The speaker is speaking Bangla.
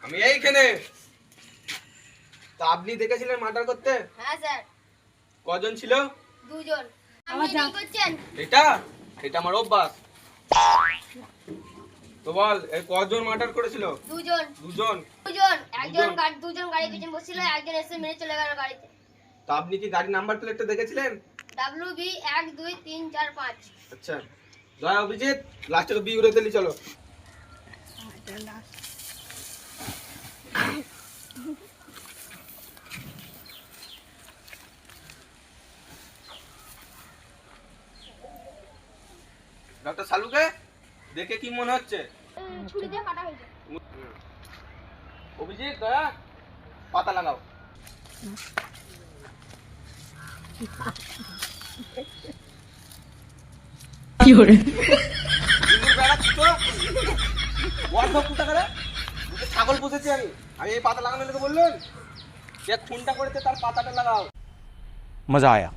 আমি এইখানে। তা আপনি দেখেছিলেন মার্ডার করতে? হ্যাঁ স্যার। কজন ছিল? দুজন। আপনি কি করছেন? এটা এটা আমার অভ্যাস। তো বল এই কজন মার্ডার করেছিল? দুজন। দুজন? দুজন। দুজন গাড়ি পিছনে বসছিল, একজন এসে মেরে চলে গেল গাড়িতে। তা আপনি কি গাড়ি নাম্বার প্লেটটা দেখেছিলেন? WB 1 2 3 4 5। আচ্ছা জয় অভিজিৎ, লাস্টে বি উড়ে দিলি, চলো। ডক্টর সালুকে দেখে কি মনে হচ্ছে? ছুরি দিয়ে কাটা হয়েছে। অভিজিৎ দয়া পাতা লাগাও। কি হরে ছাগল পুষেছি আমি আমি এই পাতা লাগানোর লোকে বললেন যে খুনটা করেছে তার পাতাটা লাগাও। मजा आया।